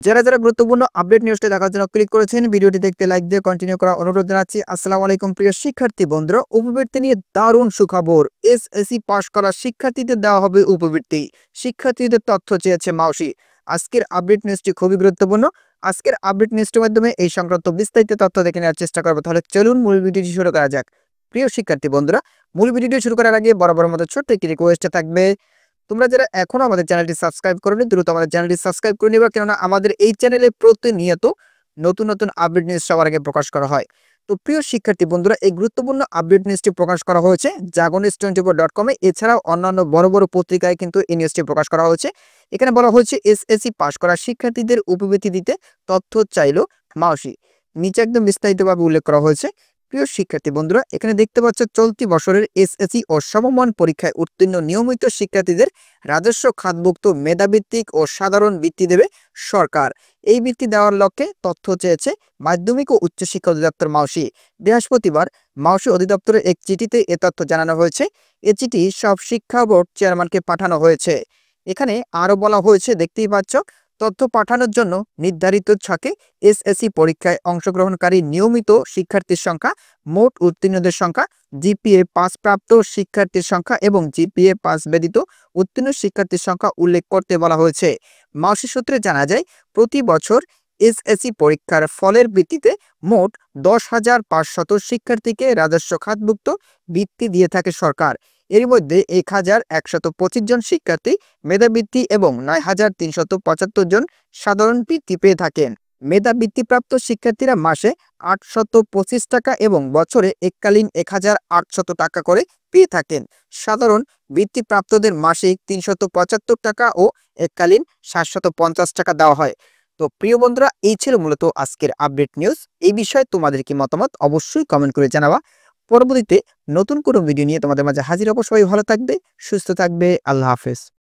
যারা গুরুত্বপূর্ণ আপডেট নিউজটি দেখার জন্য ক্লিক করেছেন, ভিডিওটি দেখতে লাইক দিয়ে কন্টিনিউ করার অনুরোধ জানাচ্ছি। আসসালামু আলাইকুম প্রিয় শিক্ষার্থী বন্ধুরা, উপবৃত্তি নিয়ে দারুণ সুখবর। এসএসসি পাস করা শিক্ষার্থীদের দেওয়া হবে উপবৃত্তি। শিক্ষার্থীদের তথ্য চেয়েছে মাউসি। আজকের আপডেট নিউজটি খুবই গুরুত্বপূর্ণ। আজকের আপডেট নিউজটির মাধ্যমে এই সংক্রান্ত বিস্তারিত তথ্য দেখে নেওয়ার চেষ্টা করবো। তাহলে চলুন মূল ভিডিওটি শুরু করা যাক। প্রিয় শিক্ষার্থী বন্ধুরা, মূল ভিডিওটি শুরু করার আগে বরাবর মতো ছোট্ট একটি রিকোয়েস্ট থাকবে। তোমরা যারা এখনো আমাদের চ্যানেলটি সাবস্ক্রাইব করোনি, দ্রুত আমাদের চ্যানেলটি সাবস্ক্রাইব করে নিবা, কেননা আমাদের এই চ্যানেলে প্রতিনিয়ত নতুন আপডেট নিউজ সবার আগে প্রকাশ করা হয়। তো প্রিয় শিক্ষার্থী বন্ধুরা, এই গুরুত্বপূর্ণ আপডেট নিউজটি প্রকাশ করা হয়েছে jagonews24.com এ। এছাড়াও অন্যান্য বড় পত্রিকায় কিন্তু এই নিউজটি প্রকাশ করা হয়েছে। এখানে বলা হয়েছে এসএসসি পাস করা শিক্ষার্থীদের উপবৃত্তি দিতে তথ্য চাইলো মাউসি। নিচে একদম বিস্তারিতভাবে উল্লেখ করা হয়েছে। প্রিয় শিক্ষার্থী বন্ধুরা, এখানে দেখতে পাচ্ছ চলতি বছরের এসএসসি ও সমমান পরীক্ষায় উত্তীর্ণ নিয়মিত শিক্ষার্থীদের রাজস্ব খাতভুক্ত মেধাভিত্তিক ও সাধারণ বৃত্তি দেবে সরকার। এই বৃত্তি দেওয়ার লক্ষ্যে তথ্য চেয়েছে মাধ্যমিক ও উচ্চশিক্ষা অধিদপ্তর মাউসি। বৃহস্পতিবার মাউসি অধিদপ্তরের এক চিঠিতে এ তথ্য জানানো হয়েছে। এ চিঠি সব শিক্ষা বোর্ড চেয়ারম্যানকে পাঠানো হয়েছে। এখানে আরো বলা হয়েছে, দেখতেই পাচ্ছ, তথ্য পাঠানোর জন্য নির্ধারিত ছকে এসএসসি পরীক্ষায় অংশগ্রহণকারী নিয়মিত শিক্ষার্থীর সংখ্যা, মোট উত্তীর্ণদের সংখ্যা, জিপিএ পাস প্রাপ্ত শিক্ষার্থীর সংখ্যা এবং জিপিএ পাস ব্যতীত উত্তীর্ণ শিক্ষার্থীর সংখ্যা উল্লেখ করতে বলা হয়েছে। মাউসি সূত্রে জানা যায়, প্রতি বছর এসএসসি পরীক্ষার ফলের ভিত্তিতে মোট 10,500 শিক্ষার্থীকে রাজস্ব খাতভুক্ত বৃত্তি দিয়ে থাকে সরকার। এর মধ্যে 1,125 জন শিক্ষার্থী মেধাবৃত্তি এবং 9,375 জন সাধারণ বৃত্তি পেয়ে থাকেন। মেধাবৃত্তিপ্রাপ্ত শিক্ষার্থীরা মাসে 825 টাকা এবং বছরে এককালীন 1,800 টাকা করে পেয়ে থাকেন। সাধারণ বৃত্তিপ্রাপ্তদের মাসিক 375 টাকা ও এককালীন 750 টাকা দেওয়া হয়। তো প্রিয় বন্ধুরা, এই ছিল মূলত আজকের আপডেট নিউজ। এই বিষয়ে তোমাদের কি মতামত অবশ্যই কমেন্ট করে জানাবা। পরবর্তীতে নতুন কোনো ভিডিও নিয়ে তোমাদের মাঝে হাজির হবো। সবাই ভালো থাকবে, সুস্থ থাকবে। আল্লাহ হাফেজ।